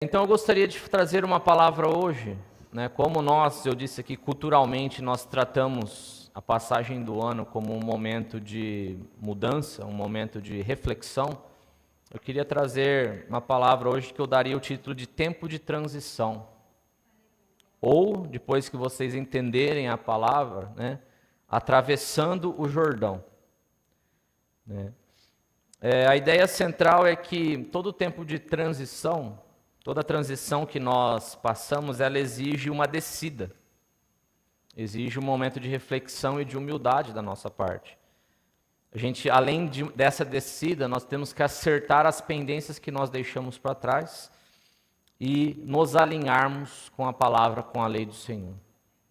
Então eu gostaria de trazer uma palavra hoje, né? Como eu disse aqui, culturalmente nós tratamos a passagem do ano como um momento de mudança, um momento de reflexão. Eu queria trazer uma palavra hoje que eu daria o título de tempo de transição. Ou, depois que vocês entenderem a palavra, né? Atravessando o Jordão. Né? A ideia central é que todo tempo de transição, toda transição que nós passamos, ela exige uma descida. Exige um momento de reflexão e de humildade da nossa parte. A gente, além dessa descida, nós temos que acertar as pendências que nós deixamos para trás e nos alinharmos com a palavra, com a lei do Senhor.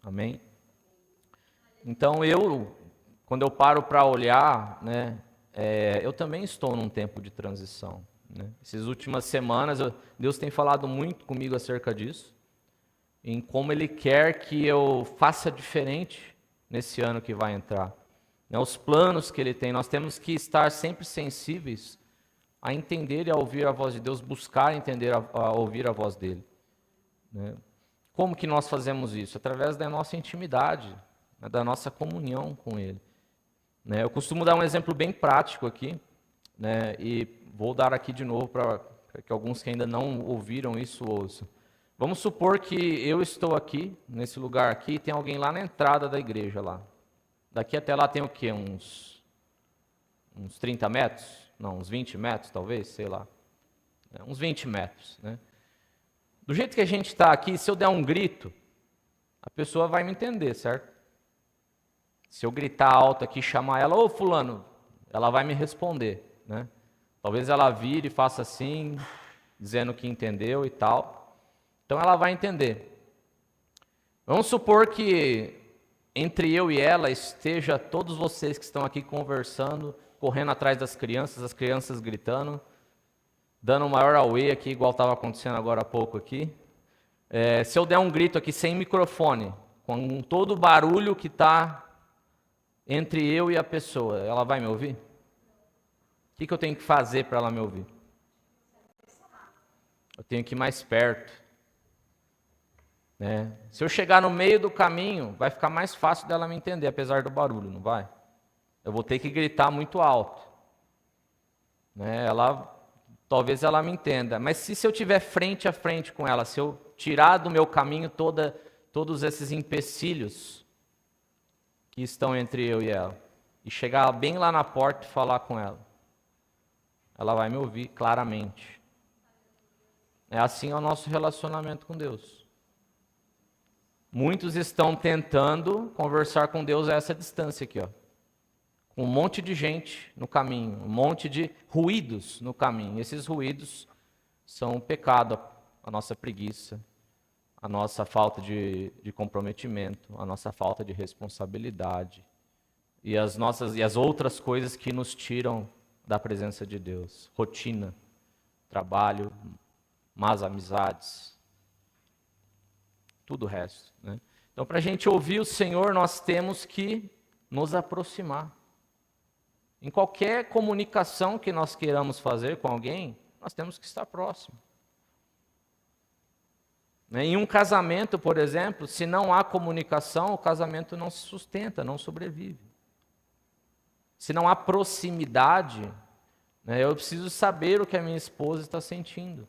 Amém? Então quando eu paro para olhar, né, eu também estou num tempo de transição. Né? Essas últimas semanas, Deus tem falado muito comigo acerca disso, em como Ele quer que eu faça diferente nesse ano que vai entrar. Né? Os planos que Ele tem, nós temos que estar sempre sensíveis a entender e a ouvir a voz de Deus, buscar entender a ouvir a voz dEle. Né? Como que nós fazemos isso? Através da nossa intimidade, né? Da nossa comunhão com Ele. Né? Eu costumo dar um exemplo bem prático aqui, né? E vou dar aqui de novo para que alguns que ainda não ouviram isso ouçam. Vamos supor que eu estou aqui, nesse lugar aqui, e tem alguém lá na entrada da igreja lá. Daqui até lá tem o quê? Uns 30 metros? Não, uns 20 metros talvez, sei lá. Uns 20 metros. Né? Do jeito que a gente está aqui, se eu der um grito, a pessoa vai me entender, certo? Se eu gritar alto aqui, chamar ela, ô fulano, ela vai me responder, né? Talvez ela vire e faça assim, dizendo que entendeu e tal. Então ela vai entender. Vamos supor que entre eu e ela esteja todos vocês que estão aqui conversando, correndo atrás das crianças, as crianças gritando, dando um maior auê aqui, igual estava acontecendo agora há pouco aqui. Se eu der um grito aqui sem microfone, com todo o barulho que está entre eu e a pessoa, ela vai me ouvir? O que eu tenho que fazer para ela me ouvir? Eu tenho que ir mais perto. Né? Se eu chegar no meio do caminho, vai ficar mais fácil dela me entender, apesar do barulho, não vai? Eu vou ter que gritar muito alto. Né? Talvez ela me entenda. Mas se eu estiver frente a frente com ela, se eu tirar do meu caminho todos esses empecilhos que estão entre eu e ela, e chegar bem lá na porta e falar com ela, ela vai me ouvir claramente. É assim o nosso relacionamento com Deus. Muitos estão tentando conversar com Deus a essa distância aqui, ó. Com um monte de gente no caminho, um monte de ruídos no caminho. Esses ruídos são o pecado, a nossa preguiça, a nossa falta de comprometimento, a nossa falta de responsabilidade e as outras coisas que nos tiram da presença de Deus. Rotina, trabalho, más amizades, tudo o resto. Né? Então, para a gente ouvir o Senhor, nós temos que nos aproximar. Em qualquer comunicação que nós queiramos fazer com alguém, nós temos que estar próximo. Em um casamento, por exemplo, se não há comunicação, o casamento não se sustenta, não sobrevive. Se não há proximidade, né, eu preciso saber o que a minha esposa está sentindo.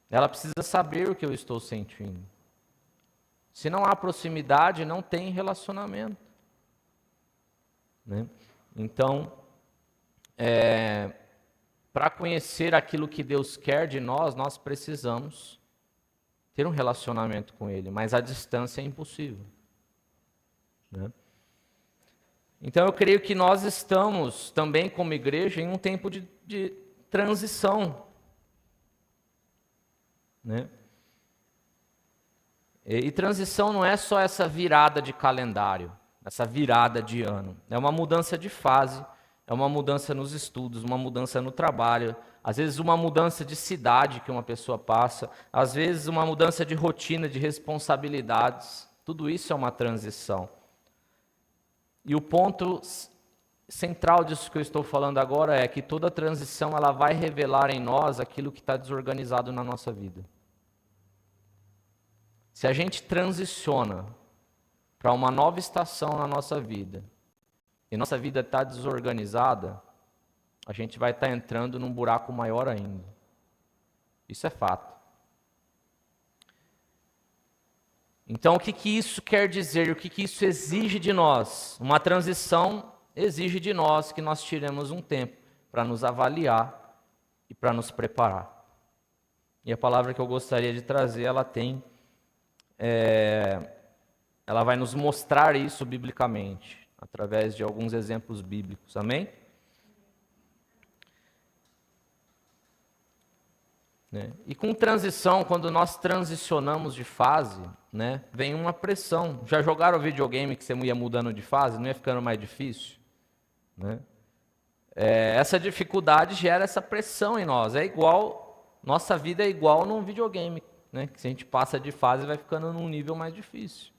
Ela precisa saber o que eu estou sentindo. Se não há proximidade, não tem relacionamento. Né? Então, para conhecer aquilo que Deus quer de nós, nós precisamos ter um relacionamento com Ele, mas a distância é impossível. Né? Então eu creio que nós estamos também como igreja em um tempo de transição. Né? E transição não é só essa virada de calendário, essa virada de ano. É uma mudança de fase, é uma mudança nos estudos, uma mudança no trabalho, às vezes uma mudança de cidade que uma pessoa passa, às vezes uma mudança de rotina, de responsabilidades. Tudo isso é uma transição. E o ponto central disso que eu estou falando agora é que toda transição ela vai revelar em nós aquilo que está desorganizado na nossa vida. Se a gente transiciona para uma nova estação na nossa vida, e nossa vida está desorganizada, a gente vai estar entrando num buraco maior ainda. Isso é fato. Então, o que isso quer dizer? O que isso exige de nós? Uma transição exige de nós que nós tiremos um tempo para nos avaliar e para nos preparar. E a palavra que eu gostaria de trazer, ela vai nos mostrar isso biblicamente, através de alguns exemplos bíblicos. Amém? E com transição, quando nós transicionamos de fase, vem uma pressão. Já jogaram videogame que você ia mudando de fase, não ia ficando mais difícil? Essa dificuldade gera essa pressão em nós. Nossa vida é igual num videogame, que se a gente passa de fase vai ficando num nível mais difícil.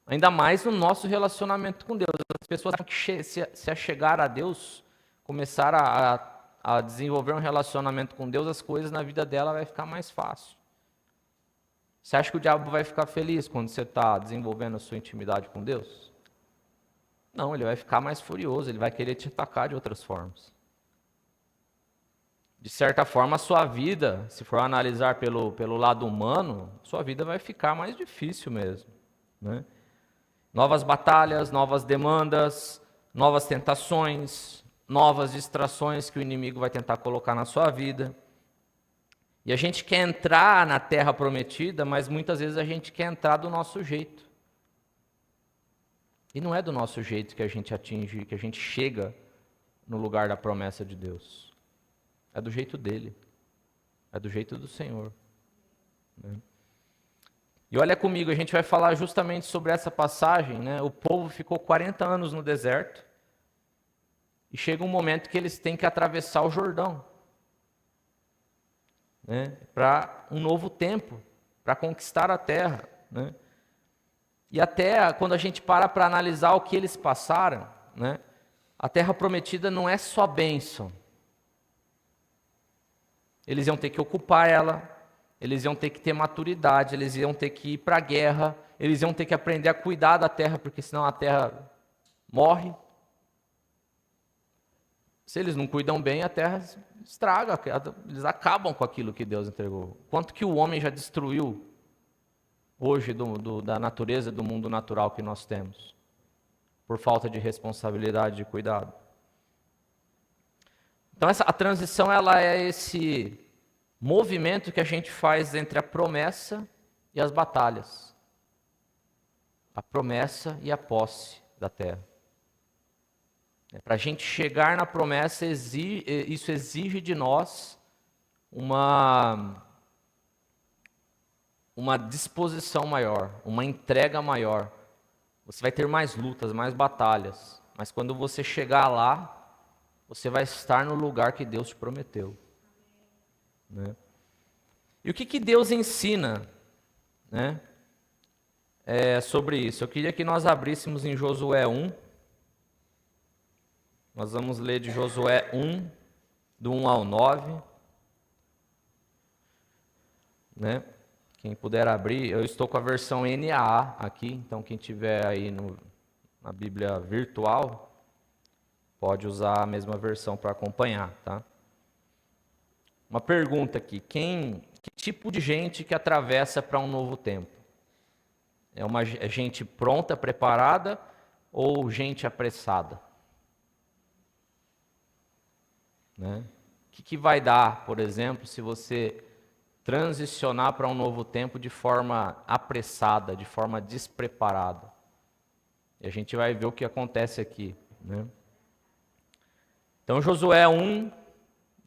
Ainda mais no nosso relacionamento com Deus. As pessoas que se achegar a Deus, começar a desenvolver um relacionamento com Deus, as coisas na vida dela vai ficar mais fácil. Você acha que o diabo vai ficar feliz quando você está desenvolvendo a sua intimidade com Deus? Não, ele vai ficar mais furioso, ele vai querer te atacar de outras formas. De certa forma, a sua vida, se for analisar pelo lado humano, sua vida vai ficar mais difícil mesmo. Novas batalhas, novas demandas, novas tentações, novas distrações que o inimigo vai tentar colocar na sua vida. E a gente quer entrar na terra prometida, mas muitas vezes a gente quer entrar do nosso jeito. E não é do nosso jeito que a gente atinge, que a gente chega no lugar da promessa de Deus. É do jeito dele. É do jeito do Senhor. E olha comigo, a gente vai falar justamente sobre essa passagem. O povo ficou 40 anos no deserto. E chega um momento que eles têm que atravessar o Jordão. Para um novo tempo, para conquistar a terra. E até quando a gente para analisar o que eles passaram, a terra prometida não é só bênção. Eles iam ter que ocupar ela, eles iam ter que ter maturidade, eles iam ter que ir para a guerra, eles iam ter que aprender a cuidar da terra, porque senão a terra morre. Se eles não cuidam bem, a terra estraga, eles acabam com aquilo que Deus entregou. Quanto que o homem já destruiu hoje da natureza, do mundo natural que nós temos, por falta de responsabilidade, de cuidado. Então a transição ela é esse movimento que a gente faz entre a promessa e as batalhas. A promessa e a posse da terra. Para a gente chegar na promessa, isso exige de nós uma disposição maior, uma entrega maior. Você vai ter mais lutas, mais batalhas, mas quando você chegar lá, você vai estar no lugar que Deus te prometeu. E o que Deus ensina sobre isso? Eu queria que nós abríssemos em Josué 1. Nós vamos ler de Josué 1, do 1 ao 9. Quem puder abrir, eu estou com a versão NAA aqui, então quem tiver aí na Bíblia virtual, pode usar a mesma versão para acompanhar, tá? Uma pergunta aqui, que tipo de gente que atravessa para um novo tempo? É gente pronta, preparada ou gente apressada? O que vai dar, por exemplo, se você transicionar para um novo tempo de forma apressada, de forma despreparada? E a gente vai ver o que acontece aqui. Então, Josué 1,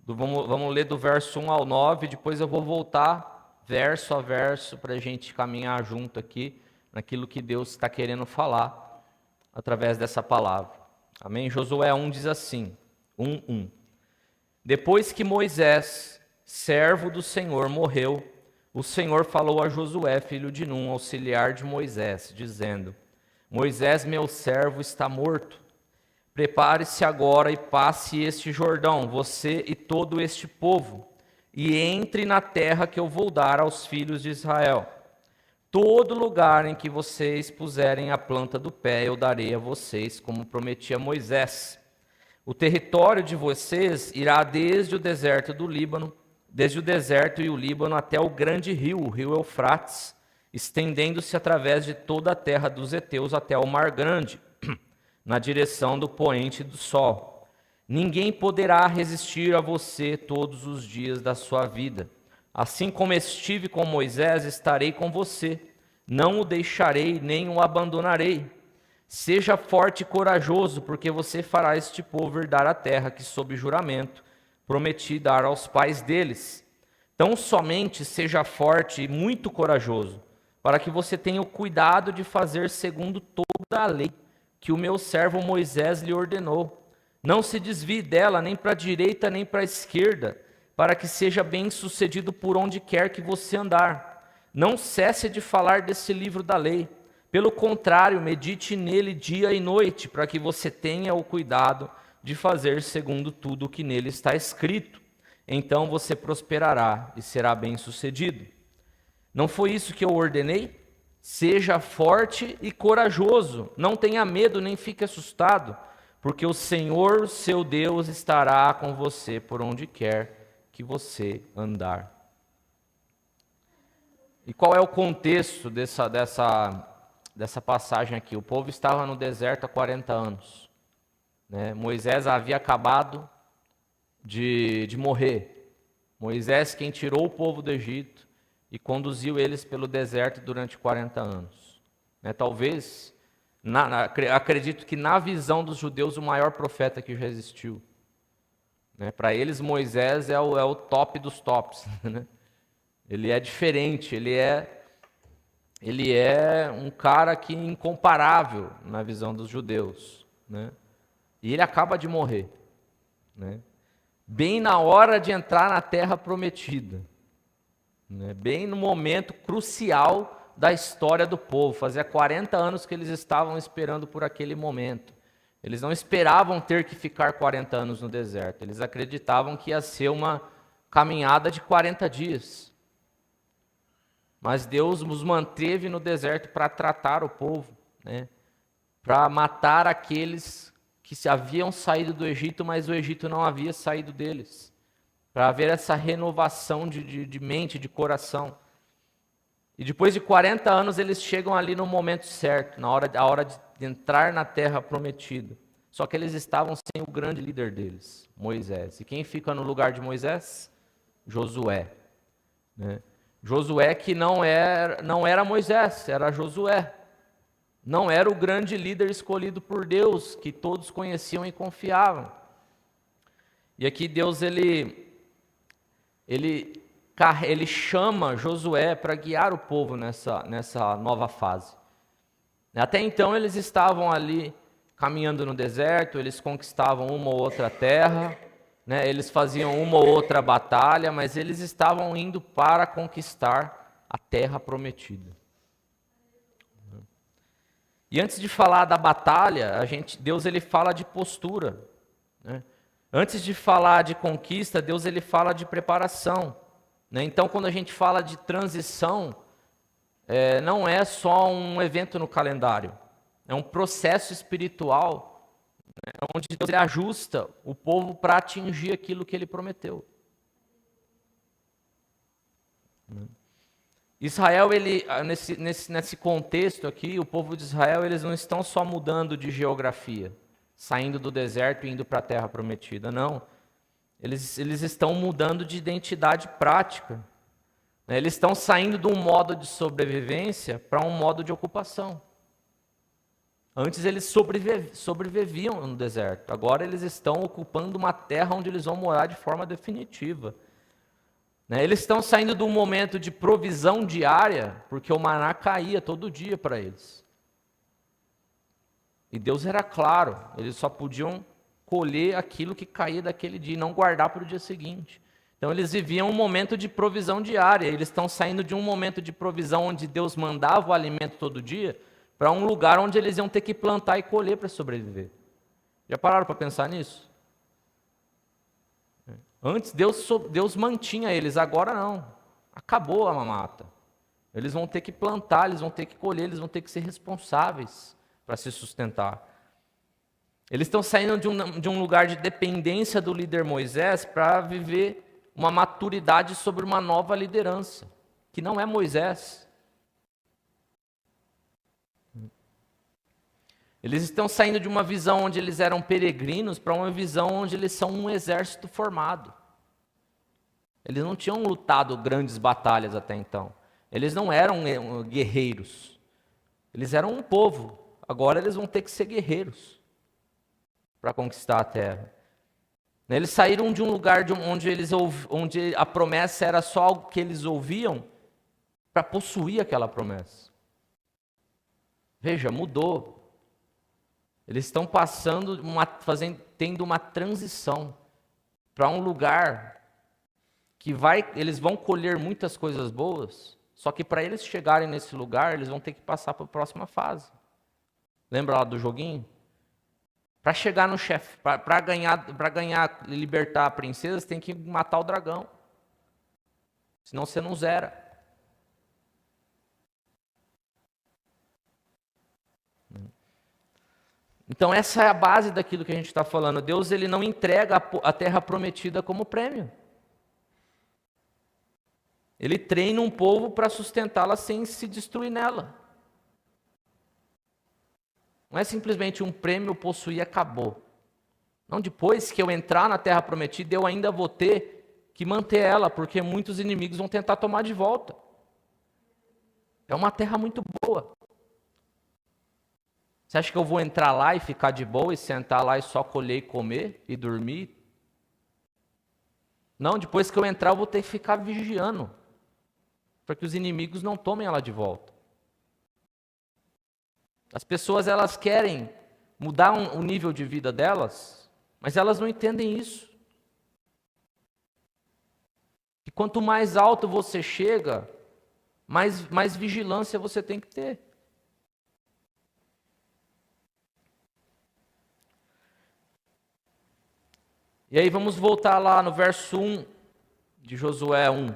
vamos ler do verso 1 ao 9, depois eu vou voltar verso a verso para a gente caminhar junto aqui naquilo que Deus está querendo falar através dessa palavra. Amém? Josué 1 diz assim, 1:1. Depois que Moisés, servo do Senhor, morreu, o Senhor falou a Josué, filho de Num, auxiliar de Moisés, dizendo: Moisés, meu servo, está morto. Prepare-se agora e passe este Jordão, você e todo este povo, e entre na terra que eu vou dar aos filhos de Israel. Todo lugar em que vocês puserem a planta do pé, eu darei a vocês, como prometi a Moisés. O território de vocês irá desde o deserto do Líbano, desde o deserto e o Líbano até o grande rio, o rio Eufrates, estendendo-se através de toda a terra dos heteus até o Mar Grande, na direção do poente do sol. Ninguém poderá resistir a você todos os dias da sua vida. Assim como estive com Moisés, estarei com você. Não o deixarei, nem o abandonarei. Seja forte e corajoso, porque você fará este povo herdar a terra que, sob juramento, prometi dar aos pais deles. Tão somente seja forte e muito corajoso, para que você tenha o cuidado de fazer segundo toda a lei que o meu servo Moisés lhe ordenou. Não se desvie dela nem para a direita nem para a esquerda, para que seja bem-sucedido por onde quer que você andar. Não cesse de falar desse livro da lei. Pelo contrário, medite nele dia e noite, para que você tenha o cuidado de fazer segundo tudo o que nele está escrito. Então você prosperará e será bem-sucedido. Não foi isso que eu ordenei? Seja forte e corajoso, não tenha medo nem fique assustado, porque o Senhor, seu Deus, estará com você por onde quer que você andar. E qual é o contexto dessa passagem aqui? O povo estava no deserto há 40 anos. Né? Moisés havia acabado de morrer. Moisés quem tirou o povo do Egito e conduziu eles pelo deserto durante 40 anos. Né? Talvez, acredito que na visão dos judeus, o maior profeta que já existiu. Né? Para eles, Moisés é o top dos tops. Né? Ele é diferente, ele é um cara que incomparável na visão dos judeus. Né? E ele acaba de morrer. Né? Bem na hora de entrar na terra prometida. Bem no momento crucial da história do povo. Fazia 40 anos que eles estavam esperando por aquele momento. Eles não esperavam ter que ficar 40 anos no deserto. Eles acreditavam que ia ser uma caminhada de 40 dias. Mas Deus os manteve no deserto para tratar o povo, né? Para matar aqueles que se haviam saído do Egito, mas o Egito não havia saído deles. Para haver essa renovação de mente, de coração. E depois de 40 anos eles chegam ali no momento certo, a hora de entrar na terra prometida. Só que eles estavam sem o grande líder deles, Moisés. E quem fica no lugar de Moisés? Josué. Né? Josué que não era Moisés, era Josué. Não era o grande líder escolhido por Deus, que todos conheciam e confiavam. E aqui Deus ele chama Josué para guiar o povo nessa nova fase. Até então eles estavam ali caminhando no deserto, eles conquistavam uma ou outra terra, né? Eles faziam uma ou outra batalha, mas eles estavam indo para conquistar a terra prometida. E antes de falar da batalha, Deus ele fala de postura, né? Antes de falar de conquista, Deus ele fala de preparação. Né? Então, quando a gente fala de transição, não é só um evento no calendário. É um processo espiritual, né? Onde Deus ele ajusta o povo para atingir aquilo que ele prometeu. Israel, nesse contexto aqui, o povo de Israel, eles não estão só mudando de geografia, saindo do deserto e indo para a terra prometida, não. Eles estão mudando de identidade prática. Eles estão saindo de um modo de sobrevivência para um modo de ocupação. Antes eles sobreviviam no deserto, agora eles estão ocupando uma terra onde eles vão morar de forma definitiva. Eles estão saindo de um momento de provisão diária, porque o maná caía todo dia para eles. E Deus era claro, eles só podiam colher aquilo que caía daquele dia e não guardar para o dia seguinte. Então eles viviam um momento de provisão diária, eles estão saindo de um momento de provisão onde Deus mandava o alimento todo dia, para um lugar onde eles iam ter que plantar e colher para sobreviver. Já pararam para pensar nisso? Antes Deus mantinha eles, agora não. Acabou a mamata. Eles vão ter que plantar, eles vão ter que colher, eles vão ter que ser responsáveis para se sustentar. Eles estão saindo de um lugar de dependência do líder Moisés para viver uma maturidade sobre uma nova liderança, que não é Moisés. Eles estão saindo de uma visão onde eles eram peregrinos para uma visão onde eles são um exército formado. Eles não tinham lutado grandes batalhas até então. Eles não eram guerreiros. Eles eram um povo. Agora eles vão ter que ser guerreiros para conquistar a terra. Eles saíram de um lugar onde a promessa era só algo que eles ouviam para possuir aquela promessa. Veja, mudou. Eles estão tendo uma transição para um lugar que eles vão colher muitas coisas boas, só que para eles chegarem nesse lugar, eles vão ter que passar para a próxima fase. Lembra lá do joguinho? Para chegar no chefe, para ganhar, libertar a princesa, você tem que matar o dragão. Senão você não zera. Então essa é a base daquilo que a gente está falando. Deus ele não entrega a terra prometida como prêmio. Ele treina um povo para sustentá-la sem se destruir nela. Não é simplesmente um prêmio, possuir e acabou. Não, depois que eu entrar na terra prometida, eu ainda vou ter que manter ela, porque muitos inimigos vão tentar tomar de volta. É uma terra muito boa. Você acha que eu vou entrar lá e ficar de boa e sentar lá e só colher e comer e dormir? Não, depois que eu entrar, eu vou ter que ficar vigiando, para que os inimigos não tomem ela de volta. As pessoas elas querem mudar o nível de vida delas, mas elas não entendem isso. E quanto mais alto você chega, mais vigilância você tem que ter. E aí vamos voltar lá no verso 1 de Josué 1.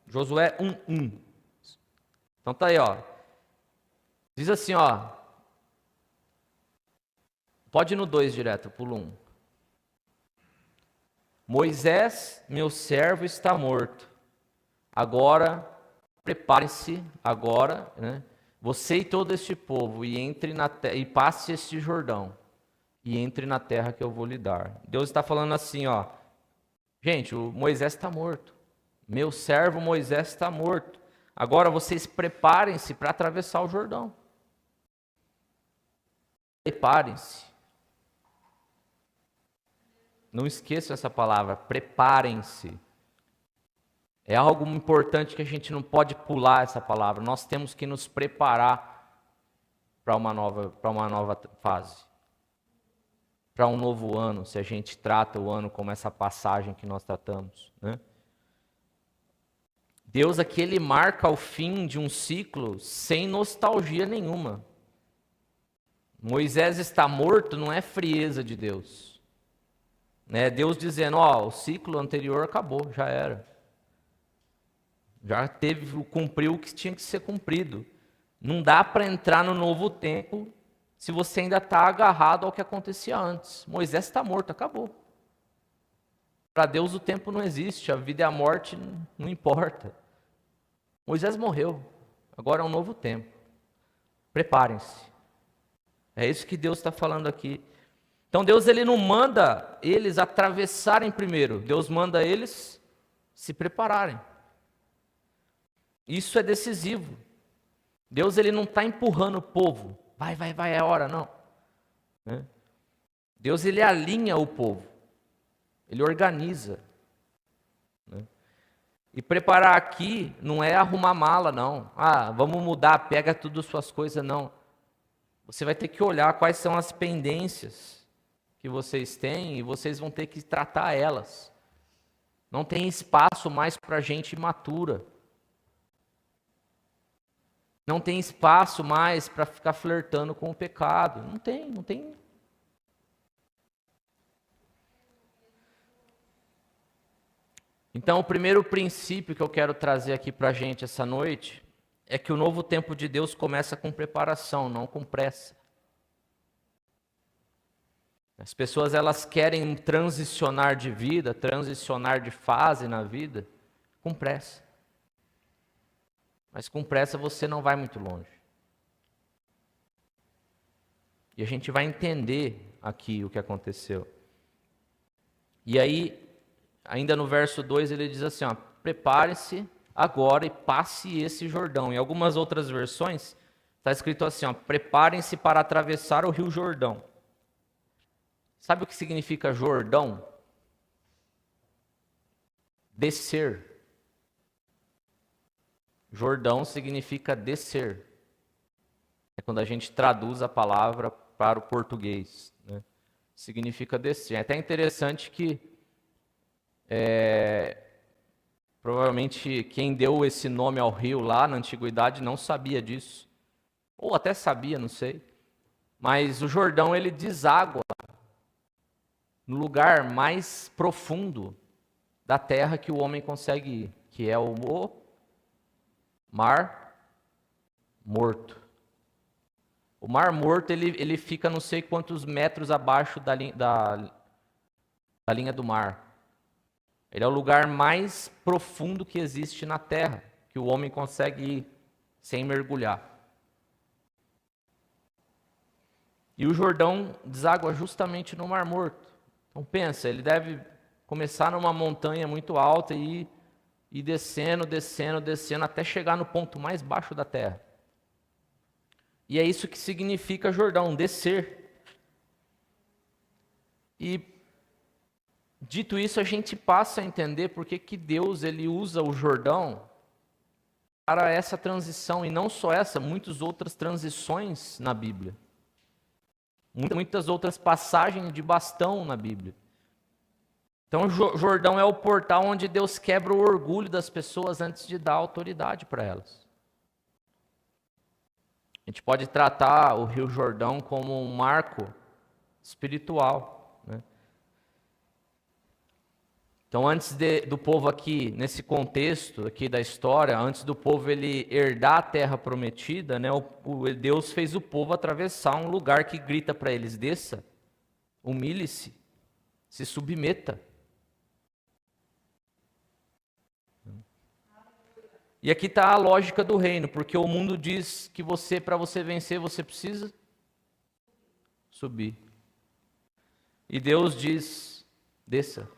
Josué 1:1. Então tá aí, ó. Diz assim, ó. Pode ir no 2 direto, pulo 1. Moisés, meu servo, está morto. Agora, prepare-se, agora, né? Você e todo este povo, e entre na terra, e passe este Jordão, e entre na terra que eu vou lhe dar. Deus está falando assim, ó. Gente, o Moisés está morto. Meu servo Moisés está morto. Agora vocês preparem-se para atravessar o Jordão. Preparem-se. Não esqueçam essa palavra, preparem-se. É algo importante que a gente não pode pular essa palavra. Nós temos que nos preparar para uma nova fase. Para um novo ano, se a gente trata o ano como essa passagem que nós tratamos, né? Deus aqui ele marca o fim de um ciclo sem nostalgia nenhuma. Moisés está morto não é frieza de Deus. Né? Deus dizendo, ó, o ciclo anterior acabou, já era. Já cumpriu o que tinha que ser cumprido. Não dá para entrar no novo tempo se você ainda está agarrado ao que acontecia antes. Moisés está morto, acabou. Para Deus o tempo não existe, a vida e a morte não importa. Moisés morreu, agora é um novo tempo. Preparem-se. É isso que Deus está falando aqui. Então Deus ele não manda eles atravessarem primeiro, Deus manda eles se prepararem. Isso é decisivo. Deus ele não está empurrando o povo. Vai, é hora, não. Né? Deus ele alinha o povo. Ele organiza. Né? E preparar aqui não é arrumar mala, não. Ah, vamos mudar, pega tudo as suas coisas, não. Você vai ter que olhar quais são as pendências que vocês têm e vocês vão ter que tratar elas. Não tem espaço mais para gente imatura. Não tem espaço mais para ficar flertando com o pecado. Não tem. Então, o primeiro princípio que eu quero trazer aqui para a gente essa noite é que o novo tempo de Deus começa com preparação, não com pressa. As pessoas elas querem transicionar de vida, transicionar de fase na vida com pressa. Mas com pressa você não vai muito longe. E a gente vai entender aqui o que aconteceu. E aí, ainda no verso 2 ele diz assim, ó, prepare-se agora e passe esse Jordão. Em algumas outras versões está escrito assim, ó, preparem-se para atravessar o rio Jordão. Sabe o que significa Jordão? Descer. Jordão significa descer. É quando a gente traduz a palavra para o português, né? Significa descer. É até interessante que provavelmente quem deu esse nome ao rio lá na antiguidade não sabia disso. Ou até sabia, não sei. Mas o Jordão ele deságua no lugar mais profundo da terra que o homem consegue ir, que é o Mar Morto. O Mar Morto ele fica não sei quantos metros abaixo da linha do mar. Ele é o lugar mais profundo que existe na terra, que o homem consegue ir sem mergulhar. E o Jordão deságua justamente no Mar Morto. Então pensa, ele deve começar numa montanha muito alta e ir descendo, descendo, descendo, até chegar no ponto mais baixo da terra. E é isso que significa Jordão, descer. E dito isso, a gente passa a entender por que Deus ele usa o Jordão para essa transição, e não só essa, muitas outras transições na Bíblia. Muitas outras passagens de bastão na Bíblia. Então, o Jordão é o portal onde Deus quebra o orgulho das pessoas antes de dar autoridade para elas. A gente pode tratar o Rio Jordão como um marco espiritual, né? Então, antes do povo aqui, nesse contexto aqui da história, antes do povo ele herdar a terra prometida, né, Deus fez o povo atravessar um lugar que grita para eles, desça, humilhe-se, se submeta. E aqui está a lógica do reino, porque o mundo diz que para você vencer, você precisa subir. E Deus diz, desça.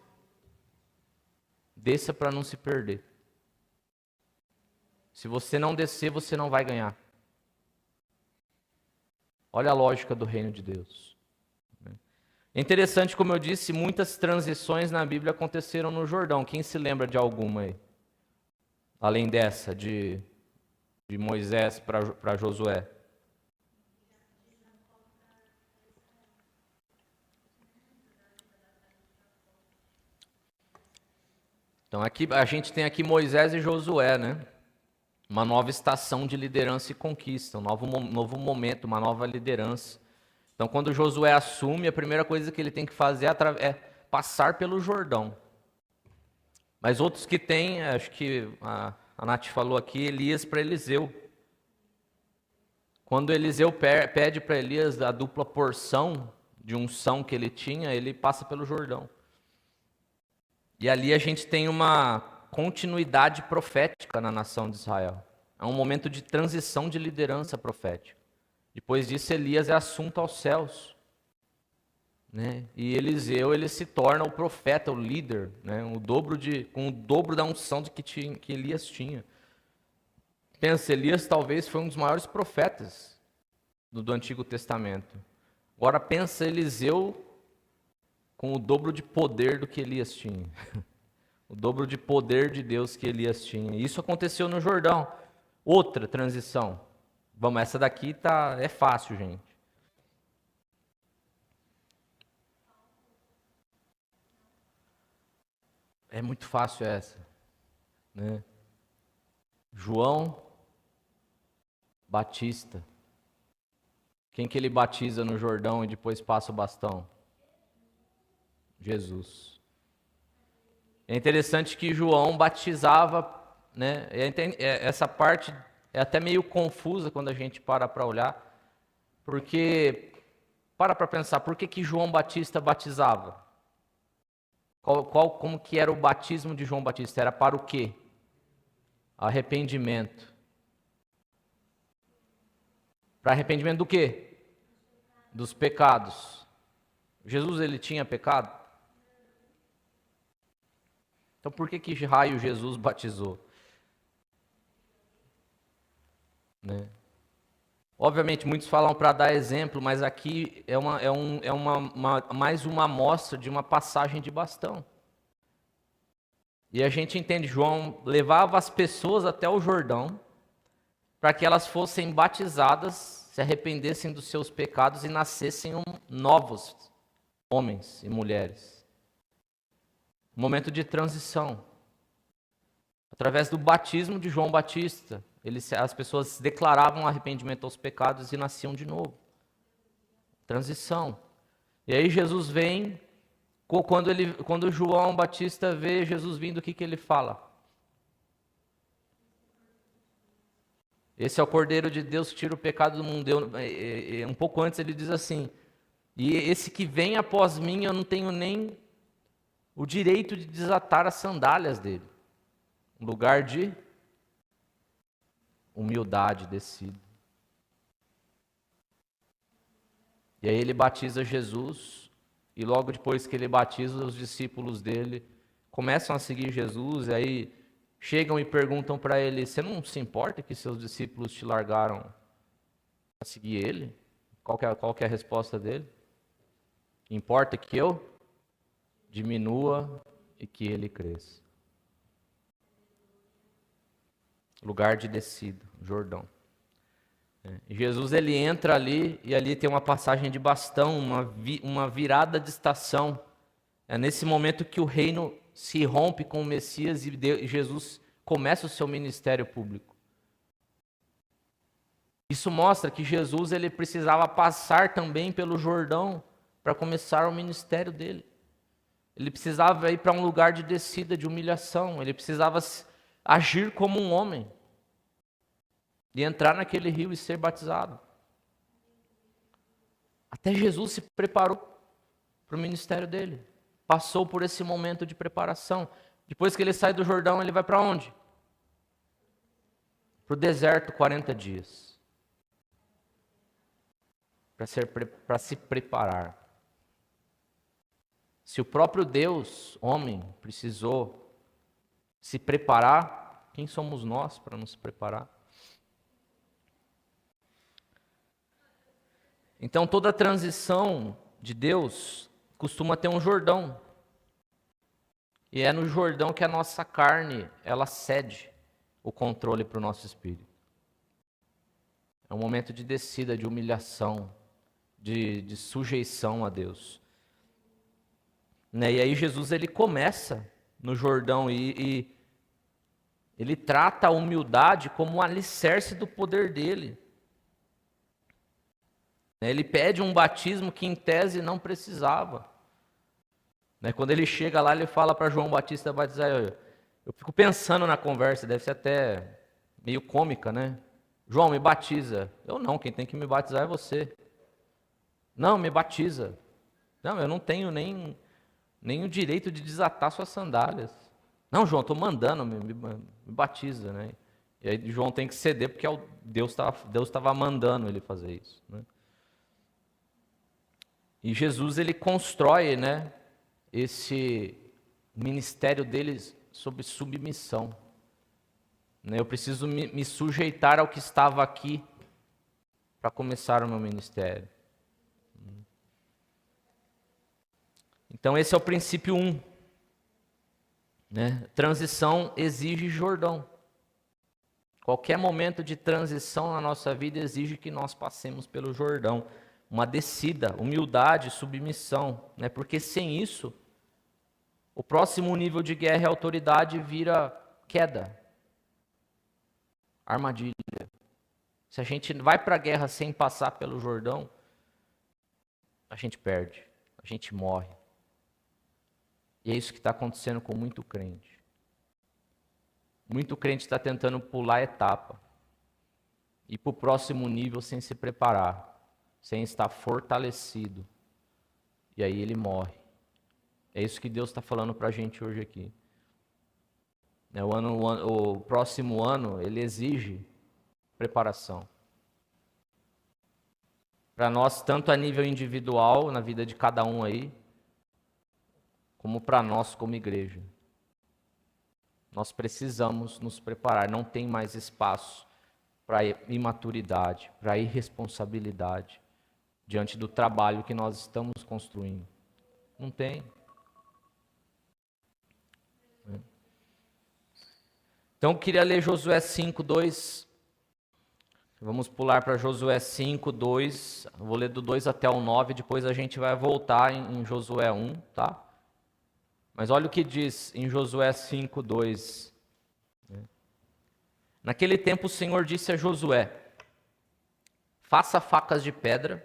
Desça para não se perder. Se você não descer, você não vai ganhar. Olha a lógica do reino de Deus. É interessante, como eu disse, muitas transições na Bíblia aconteceram no Jordão. Quem se lembra de alguma aí? Além dessa, de Moisés para Josué. Então aqui, a gente tem aqui Moisés e Josué, né? Uma nova estação de liderança e conquista, um novo momento, uma nova liderança. Então quando Josué assume, a primeira coisa que ele tem que fazer é passar pelo Jordão. Mas outros que têm, acho que a Nath falou aqui, Elias para Eliseu. Quando Eliseu pede para Elias a dupla porção de unção que ele tinha, ele passa pelo Jordão. E ali a gente tem uma continuidade profética na nação de Israel. É um momento de transição de liderança profética. Depois disso, Elias é assunto aos céus, né? E Eliseu ele se torna o profeta, o líder, né? Com o dobro da unção que Elias tinha. Pensa, Elias talvez foi um dos maiores profetas do Antigo Testamento. Agora pensa Eliseu com o dobro de poder do que Elias tinha. O dobro de poder de Deus que Elias tinha. Isso aconteceu no Jordão. Outra transição. Vamos, essa daqui é fácil, gente. É muito fácil essa, né? João Batista. Quem que ele batiza no Jordão e depois passa o bastão? Jesus. É interessante que João batizava, né? Essa parte é até meio confusa quando a gente para olhar, porque para pensar, por que João Batista batizava? Como que era o batismo de João Batista? Era para o quê? Arrependimento. Para arrependimento do quê? Dos pecados. Jesus, ele tinha pecado? Então por que raio Jesus batizou? Né? Obviamente muitos falam para dar exemplo, mas aqui é mais uma amostra de uma passagem de bastão. E a gente entende, João levava as pessoas até o Jordão para que elas fossem batizadas, se arrependessem dos seus pecados e nascessem novos homens e mulheres. Um momento de transição. Através do batismo de João Batista, as pessoas declaravam arrependimento aos pecados e nasciam de novo. Transição. E aí Jesus vem, quando João Batista vê Jesus vindo, o que ele fala? Esse é o Cordeiro de Deus que tira o pecado do mundo. Um pouco antes ele diz assim, e esse que vem após mim, eu não tenho nem o direito de desatar as sandálias dele. Um lugar de humildade descido. E aí ele batiza Jesus, e logo depois que ele batiza, os discípulos dele começam a seguir Jesus, e aí chegam e perguntam para ele, você não se importa que seus discípulos te largaram para seguir ele? Qual que é a resposta dele? Importa que eu diminua e que ele cresça. Lugar de descida, Jordão. Jesus ele entra ali e ali tem uma passagem de bastão, uma virada de estação. É nesse momento que o reino se rompe com o Messias e Jesus começa o seu ministério público. Isso mostra que Jesus ele precisava passar também pelo Jordão para começar o ministério dele. Ele precisava ir para um lugar de descida, de humilhação. Ele precisava agir como um homem e entrar naquele rio e ser batizado. Até Jesus se preparou para o ministério dele. Passou por esse momento de preparação. Depois que ele sai do Jordão, ele vai para onde? Para o deserto, 40 dias. Para se preparar. Se o próprio Deus, homem, precisou se preparar, quem somos nós para nos preparar? Então toda transição de Deus costuma ter um Jordão. E é no Jordão que a nossa carne, ela cede o controle para o nosso espírito. É um momento de descida, de humilhação, de sujeição a Deus. E aí Jesus ele começa no Jordão e ele trata a humildade como um alicerce do poder dele. Ele pede um batismo que em tese não precisava. Quando ele chega lá, ele fala para João Batista batizar. Eu fico pensando na conversa, deve ser até meio cômica, né? João, me batiza. Eu não, quem tem que me batizar é você. Não, me batiza. Não, eu não tenho nem o direito de desatar suas sandálias. Não, João, estou mandando, me batiza, né? E aí João tem que ceder porque Deus estava mandando ele fazer isso, né? E Jesus ele constrói, né, esse ministério dele sob submissão. Eu preciso me sujeitar ao que estava aqui para começar o meu ministério. Então esse é o princípio 1. Transição exige Jordão. Qualquer momento de transição na nossa vida exige que nós passemos pelo Jordão. Uma descida, humildade, submissão. Porque sem isso, o próximo nível de guerra e autoridade vira queda. Armadilha. Se a gente vai para a guerra sem passar pelo Jordão, a gente perde, a gente morre. E é isso que está acontecendo com muito crente. Muito crente está tentando pular a etapa, ir para o próximo nível sem se preparar, sem estar fortalecido. E aí ele morre. É isso que Deus está falando para a gente hoje aqui. O próximo ano, ele exige preparação. Para nós, tanto a nível individual, na vida de cada um aí, como para nós como igreja. Nós precisamos nos preparar, não tem mais espaço para imaturidade, para irresponsabilidade, diante do trabalho que nós estamos construindo. Não tem. Então, eu queria ler Josué 5:2. Vamos pular para Josué 5:2. Vou ler do 2 até o 9, depois a gente vai voltar em Josué 1, tá? Mas olha o que diz em Josué 5:2. Naquele tempo o Senhor disse a Josué: faça facas de pedra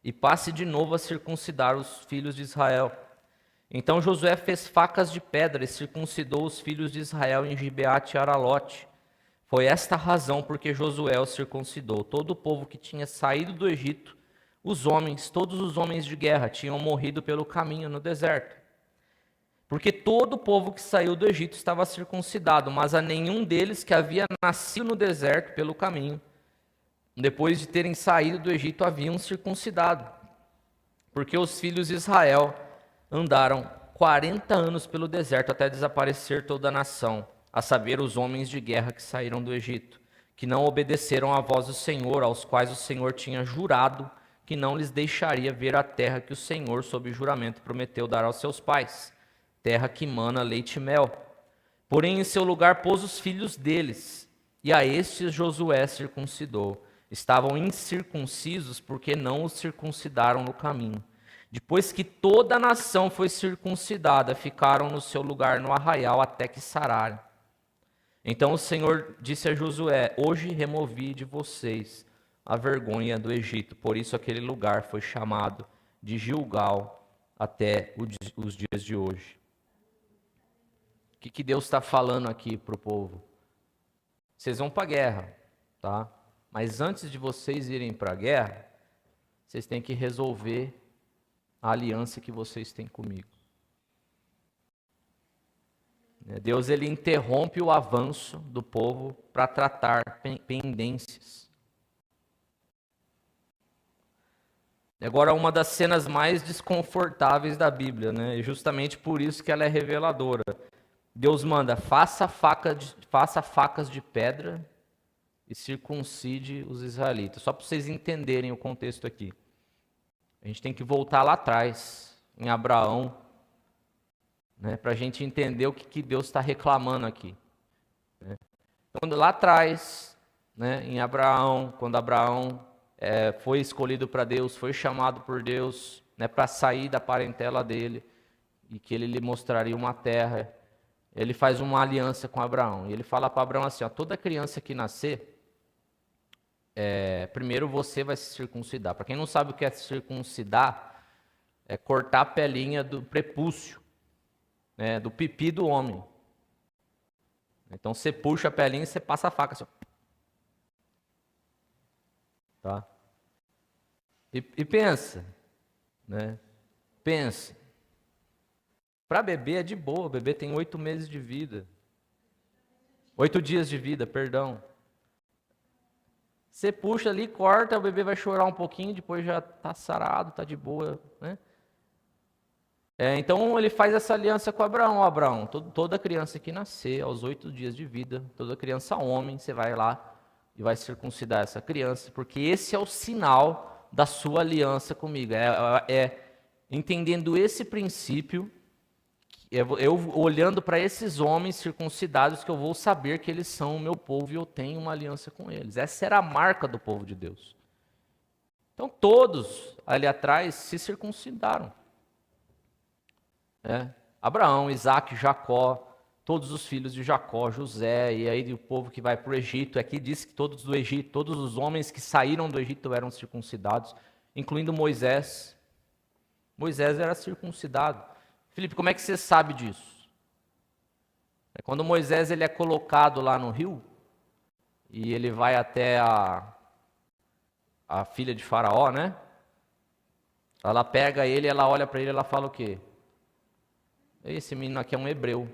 e passe de novo a circuncidar os filhos de Israel. Então Josué fez facas de pedra e circuncidou os filhos de Israel em Gibeate e Aralote. Foi esta a razão porque Josué os circuncidou. Todo o povo que tinha saído do Egito, todos os homens de guerra, tinham morrido pelo caminho no deserto. Porque todo o povo que saiu do Egito estava circuncidado, mas a nenhum deles que havia nascido no deserto pelo caminho, depois de terem saído do Egito, haviam circuncidado. Porque os filhos de Israel andaram 40 anos pelo deserto até desaparecer toda a nação, a saber, os homens de guerra que saíram do Egito, que não obedeceram à voz do Senhor, aos quais o Senhor tinha jurado que não lhes deixaria ver a terra que o Senhor, sob juramento, prometeu dar aos seus pais, terra que mana leite e mel. Porém, em seu lugar pôs os filhos deles, e a estes Josué circuncidou. Estavam incircuncisos porque não os circuncidaram no caminho. Depois que toda a nação foi circuncidada, ficaram no seu lugar no arraial até que sararam. Então o Senhor disse a Josué: hoje removi de vocês a vergonha do Egito. Por isso aquele lugar foi chamado de Gilgal até os dias de hoje. O que Deus está falando aqui para o povo? Vocês vão para a guerra, tá? Mas antes de vocês irem para a guerra, vocês têm que resolver a aliança que vocês têm comigo. Deus, ele interrompe o avanço do povo para tratar pendências. Agora, uma das cenas mais desconfortáveis da Bíblia, né? E justamente por isso que ela é reveladora. Deus manda: faça facas de pedra e circuncide os israelitas. Só para vocês entenderem o contexto aqui. A gente tem que voltar lá atrás, em Abraão, né, para a gente entender o que Deus está reclamando aqui. Né? Quando lá atrás, né, em Abraão, quando Abraão foi escolhido para Deus, foi chamado por Deus, né, para sair da parentela dele, e que ele lhe mostraria uma terra, ele faz uma aliança com Abraão. E ele fala para Abraão assim: ó, toda criança que nascer, primeiro você vai se circuncidar. Para quem não sabe o que é circuncidar, é cortar a pelinha do prepúcio, né, do pipi do homem. Então você puxa a pelinha e você passa a faca assim. Tá? E pensa, né? Pensa. Para bebê é de boa, o bebê tem 8 meses de vida. 8 dias de vida, perdão. Você puxa ali, corta, o bebê vai chorar um pouquinho, depois já está sarado, está de boa, né? Então ele faz essa aliança com Abraão. Abraão, toda criança que nascer aos 8 dias de vida, toda criança homem, você vai lá e vai circuncidar essa criança, porque esse é o sinal da sua aliança comigo. Entendendo esse princípio, eu olhando para esses homens circuncidados, que eu vou saber que eles são o meu povo e eu tenho uma aliança com eles. Essa era a marca do povo de Deus. Então todos ali atrás se circuncidaram. Abraão, Isaac, Jacó, todos os filhos de Jacó, José, e aí o povo que vai para o Egito. Aqui diz que todos do Egito, todos os homens que saíram do Egito eram circuncidados, incluindo Moisés. Moisés era circuncidado. Felipe, como é que você sabe disso? Quando Moisés ele é colocado lá no rio, e ele vai até a filha de Faraó, né? Ela pega ele, ela olha para ele, ela fala o quê? Esse menino aqui é um hebreu.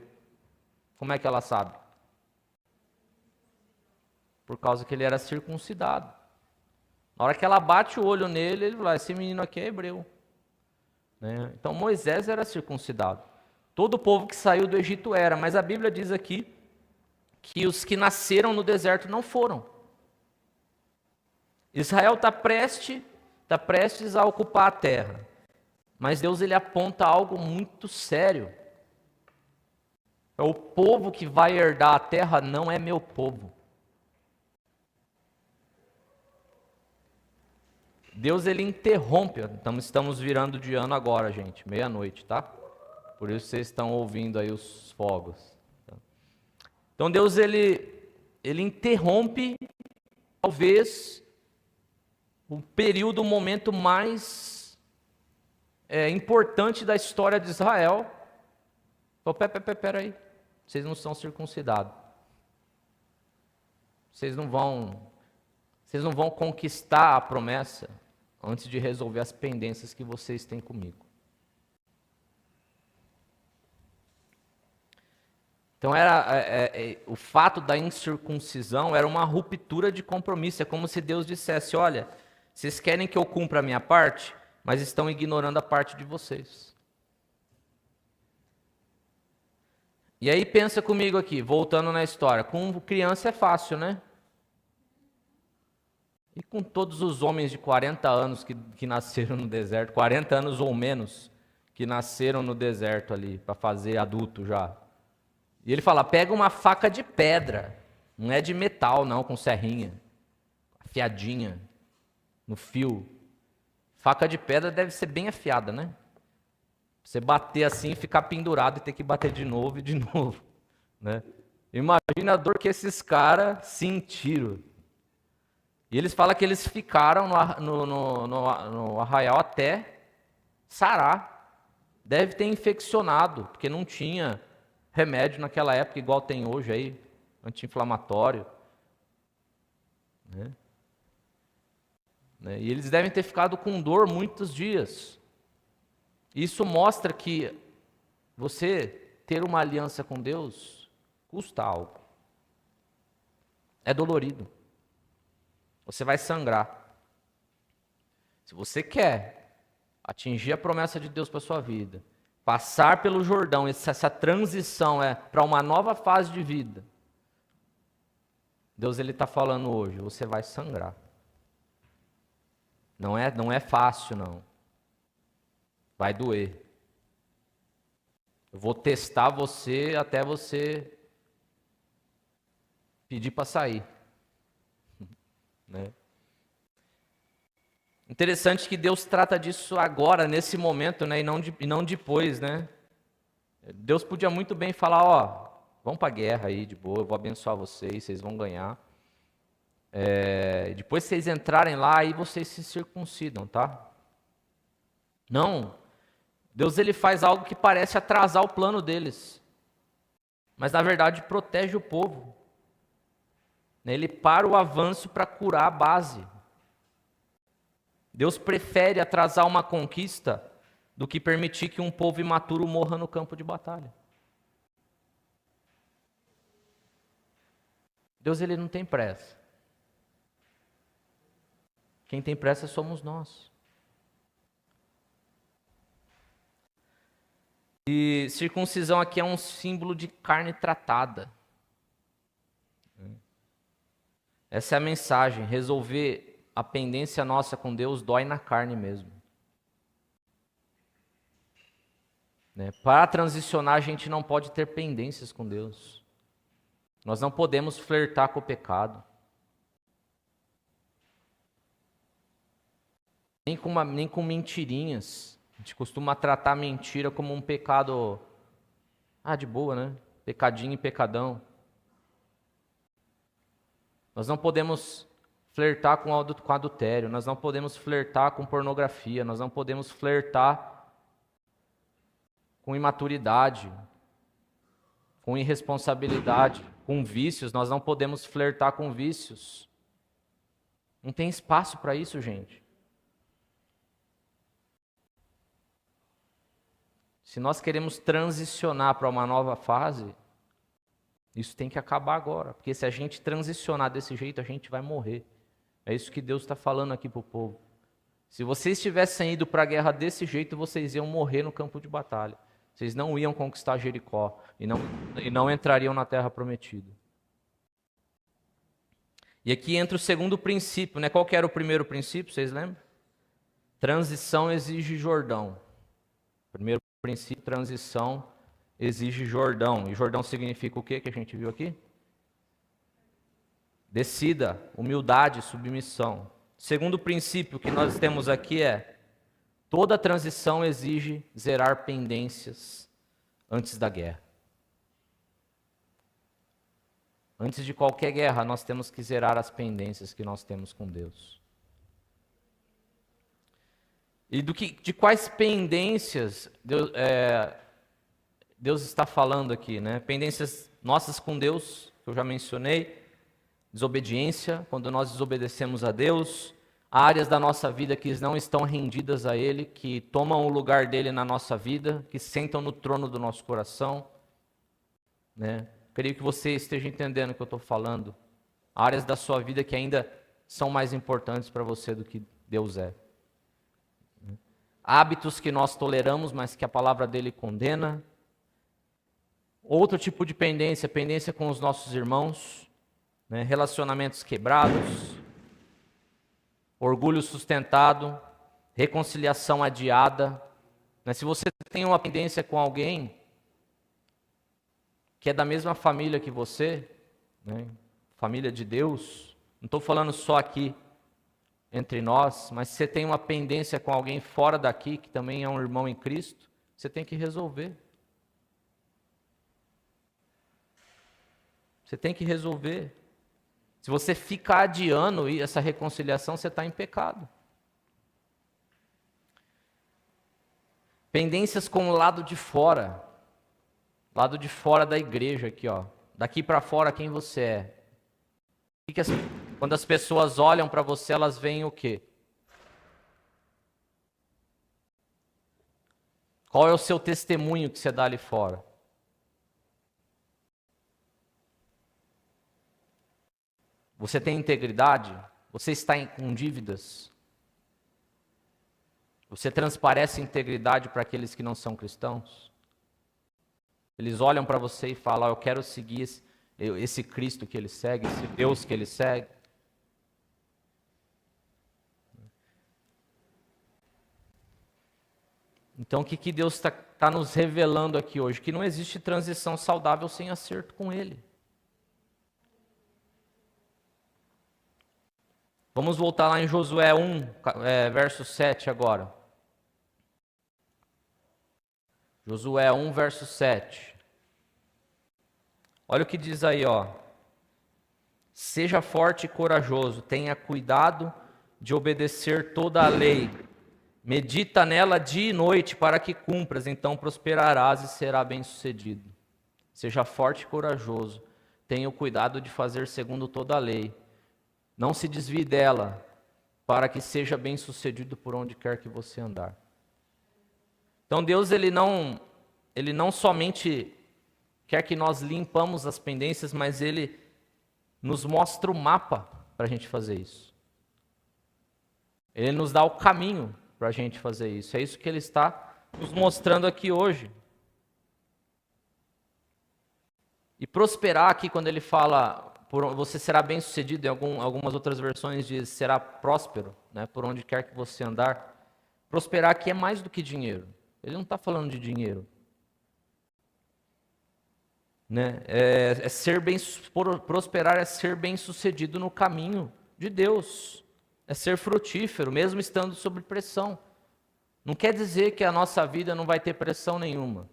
Como é que ela sabe? Por causa que ele era circuncidado. Na hora que ela bate o olho nele, ele fala, esse menino aqui é hebreu. Né? Então Moisés era circuncidado. Todo o povo que saiu do Egito era, mas a Bíblia diz aqui que os que nasceram no deserto não foram. Israel está prestes a ocupar a terra. Mas Deus ele aponta algo muito sério. O povo que vai herdar a terra não é meu povo. Deus ele interrompe. Estamos virando de ano agora, gente, meia-noite, tá? Por isso vocês estão ouvindo aí os fogos. Então Deus ele interrompe talvez o período, o momento mais importante da história de Israel. Peraí, vocês não são circuncidados. Vocês não vão conquistar a promessa antes de resolver as pendências que vocês têm comigo. Então o fato da incircuncisão era uma ruptura de compromisso. É como se Deus dissesse, olha, vocês querem que eu cumpra a minha parte, mas estão ignorando a parte de vocês. E aí pensa comigo aqui, voltando na história. Com criança é fácil, né? E com todos os homens de 40 anos que nasceram no deserto, 40 anos ou menos, que nasceram no deserto ali, para fazer adulto já. E ele fala, pega uma faca de pedra, não é de metal não, com serrinha, afiadinha, no fio. Faca de pedra deve ser bem afiada, né? Você bater assim e ficar pendurado e ter que bater de novo e de novo, né? Imagina a dor que esses caras sentiram. E eles falam que eles ficaram no arraial até sarar. Deve ter infeccionado, porque não tinha remédio naquela época, igual tem hoje aí, anti-inflamatório. Né? E eles devem ter ficado com dor muitos dias. Isso mostra que você ter uma aliança com Deus custa algo. É dolorido. Você vai sangrar. Se você quer atingir a promessa de Deus para a sua vida, passar pelo Jordão, essa transição para uma nova fase de vida, Deus ele está falando hoje, você vai sangrar. Não é fácil, não. Vai doer. Eu vou testar você até você pedir para sair. Né? Interessante que Deus trata disso agora, nesse momento, né? e não depois. Né? Deus podia muito bem falar, ó, vamos para a guerra aí, de boa, eu vou abençoar vocês vão ganhar. Depois que vocês entrarem lá, aí vocês se circuncidam, tá? Não. Deus ele faz algo que parece atrasar o plano deles. Mas na verdade protege o povo. Ele para o avanço para curar a base. Deus prefere atrasar uma conquista do que permitir que um povo imaturo morra no campo de batalha. Deus ele não tem pressa. Quem tem pressa somos nós. E circuncisão aqui é um símbolo de carne tratada. Essa é a mensagem. Resolver a pendência nossa com Deus dói na carne mesmo. Para transicionar, a gente não pode ter pendências com Deus. Nós não podemos flertar com o pecado. Nem com mentirinhas. A gente costuma tratar a mentira como um pecado, de boa, né? Pecadinho e pecadão. Nós não podemos flertar com adultério, nós não podemos flertar com pornografia, nós não podemos flertar com imaturidade, com irresponsabilidade, com vícios. Nós não podemos flertar com vícios. Não tem espaço para isso, gente. Se nós queremos transicionar para uma nova fase, isso tem que acabar agora. Porque se a gente transicionar desse jeito, a gente vai morrer. É isso que Deus está falando aqui para o povo. Se vocês tivessem ido para a guerra desse jeito, vocês iam morrer no campo de batalha. Vocês não iam conquistar Jericó e não entrariam na terra prometida. E aqui entra o segundo princípio, né? Qual que era o primeiro princípio, vocês lembram? Transição exige Jordão. Primeiro princípio, transição exige Jordão. E Jordão significa o que a gente viu aqui? Descida, humildade, submissão. Segundo princípio que nós temos aqui é: toda transição exige zerar pendências antes da guerra. Antes de qualquer guerra, nós temos que zerar as pendências que nós temos com Deus. E de quais pendências Deus está falando aqui, né? Pendências nossas com Deus, que eu já mencionei. Desobediência, quando nós desobedecemos a Deus. Áreas da nossa vida que não estão rendidas a Ele, que tomam o lugar dEle na nossa vida, que sentam no trono do nosso coração, né? Creio que você esteja entendendo o que eu estou falando. Áreas da sua vida que ainda são mais importantes para você do que Deus é. Hábitos que nós toleramos, mas que a palavra dEle condena. Outro tipo de pendência, pendência com os nossos irmãos, né? Relacionamentos quebrados, orgulho sustentado, reconciliação adiada. Né? Se você tem uma pendência com alguém que é da mesma família que você, né? Família de Deus, não estou falando só aqui entre nós, mas se você tem uma pendência com alguém fora daqui, que também é um irmão em Cristo, você tem que resolver. Você tem que resolver. Se você ficar adiando essa reconciliação, você está em pecado. Pendências com o lado de fora. Lado de fora da igreja aqui, ó. Daqui para fora quem você é. Quando as pessoas olham para você, elas veem o quê? Qual é o seu testemunho que você dá ali fora? Você tem integridade? Você está com dívidas? Você transparece integridade para aqueles que não são cristãos? Eles olham para você e falam: eu quero seguir esse Cristo que ele segue, esse Deus que ele segue. Então, o que Deus está nos revelando aqui hoje? Que não existe transição saudável sem acerto com Ele. Vamos voltar lá em Josué 1, verso 7 agora. Josué 1, verso 7. Olha o que diz aí, ó. Seja forte e corajoso, tenha cuidado de obedecer toda a lei. Medita nela dia e noite para que cumpras, então prosperarás e será bem-sucedido. Seja forte e corajoso, tenha o cuidado de fazer segundo toda a lei. Não se desvie dela, para que seja bem-sucedido por onde quer que você andar. Então Deus, ele não somente quer que nós limpamos as pendências, mas Ele nos mostra o mapa para a gente fazer isso. Ele nos dá o caminho para a gente fazer isso. É isso que Ele está nos mostrando aqui hoje. E prosperar aqui, quando Ele fala, você será bem-sucedido, em algumas outras versões diz, será próspero, né, por onde quer que você andar. Prosperar aqui é mais do que dinheiro. Ele não está falando de dinheiro. Né? Prosperar é ser bem-sucedido no caminho de Deus. É ser frutífero, mesmo estando sob pressão. Não quer dizer que a nossa vida não vai ter pressão nenhuma.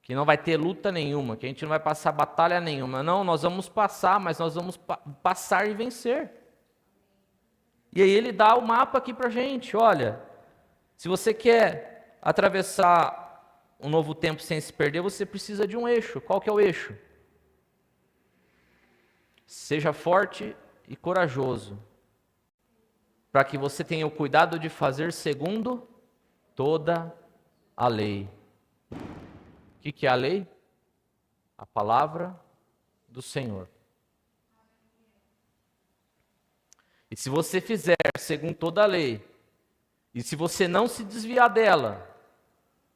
Que não vai ter luta nenhuma, que a gente não vai passar batalha nenhuma. Não, nós vamos passar, mas nós vamos passar e vencer. E aí ele dá o mapa aqui pra gente, olha, se você quer atravessar um novo tempo sem se perder, você precisa de um eixo. Qual que é o eixo? Seja forte e corajoso, para que você tenha o cuidado de fazer segundo toda a lei. O que é a lei? A palavra do Senhor. E se você fizer segundo toda a lei, e se você não se desviar dela,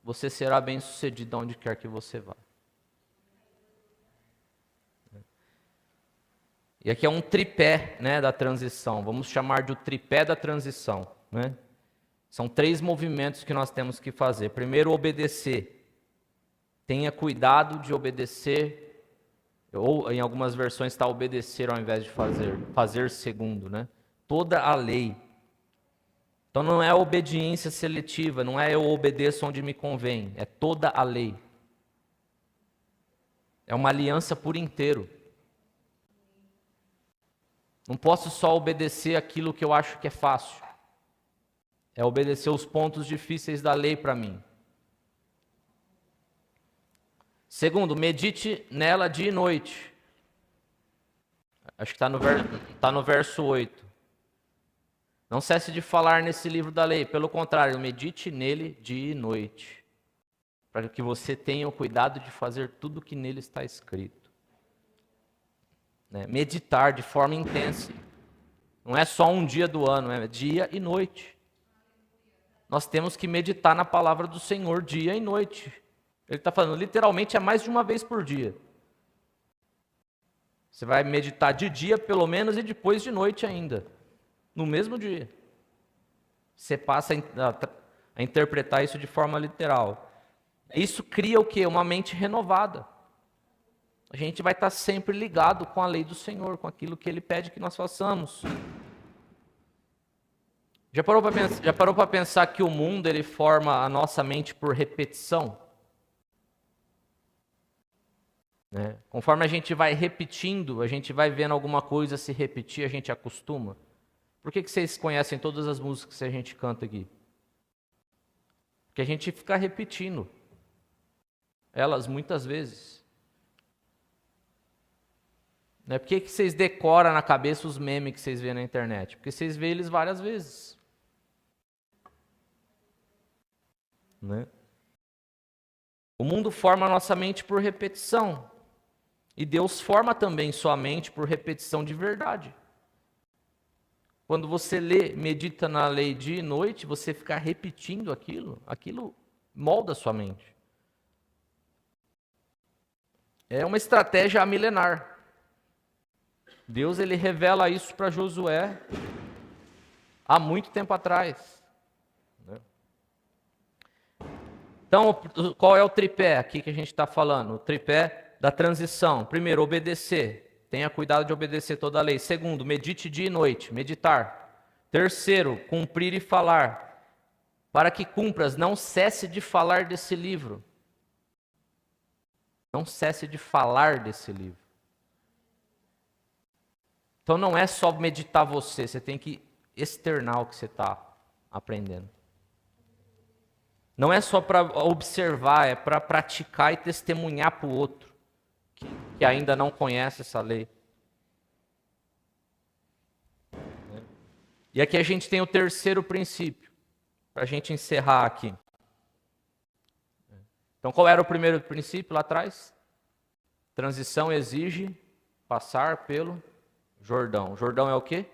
você será bem-sucedido onde quer que você vá. E aqui é um tripé, né, da transição. Vamos chamar de o tripé da transição, né? São 3 movimentos que nós temos que fazer. Primeiro, obedecer. Tenha cuidado de obedecer, ou em algumas versões está obedecer ao invés de fazer. Fazer segundo, né? Toda a lei. Então não é obediência seletiva, não é eu obedeço onde me convém, é toda a lei. É uma aliança por inteiro. Não posso só obedecer aquilo que eu acho que é fácil. É obedecer os pontos difíceis da lei para mim. Segundo, medite nela dia e noite. Acho que está no verso 8. Não cesse de falar nesse livro da lei. Pelo contrário, medite nele dia e noite. Para que você tenha o cuidado de fazer tudo o que nele está escrito. Meditar de forma intensa. Não é só um dia do ano, é dia e noite. Nós temos que meditar na palavra do Senhor dia e noite. Ele está falando, literalmente, é mais de uma vez por dia. Você vai meditar de dia, pelo menos, e depois de noite ainda. No mesmo dia. Você passa a interpretar isso de forma literal. Isso cria o quê? Uma mente renovada. A gente vai estar sempre ligado com a lei do Senhor, com aquilo que Ele pede que nós façamos. Já parou para pensar que o mundo ele forma a nossa mente por repetição? Conforme a gente vai repetindo, a gente vai vendo alguma coisa se repetir, a gente acostuma. Por que vocês conhecem todas as músicas que a gente canta aqui? Porque a gente fica repetindo elas muitas vezes. Por que vocês decoram na cabeça os memes que vocês vêem na internet? Porque vocês veem eles várias vezes. O mundo forma a nossa mente por repetição. E Deus forma também sua mente por repetição de verdade. Quando você lê, medita na lei dia e noite, você ficar repetindo aquilo molda a sua mente. É uma estratégia milenar. Deus ele revela isso para Josué há muito tempo atrás. Então, qual é o tripé aqui que a gente está falando? O tripé da transição. Primeiro, obedecer. Tenha cuidado de obedecer toda a lei. Segundo, medite dia e noite. Meditar. Terceiro, cumprir e falar. Para que cumpras, não cesse de falar desse livro. Não cesse de falar desse livro. Então não é só meditar você tem que externar o que você está aprendendo. Não é só para observar, é para praticar e testemunhar para o outro que ainda não conhece essa lei. E aqui a gente tem o terceiro princípio, para a gente encerrar aqui. Então qual era o primeiro princípio lá atrás? Transição exige passar pelo Jordão. Jordão é o quê?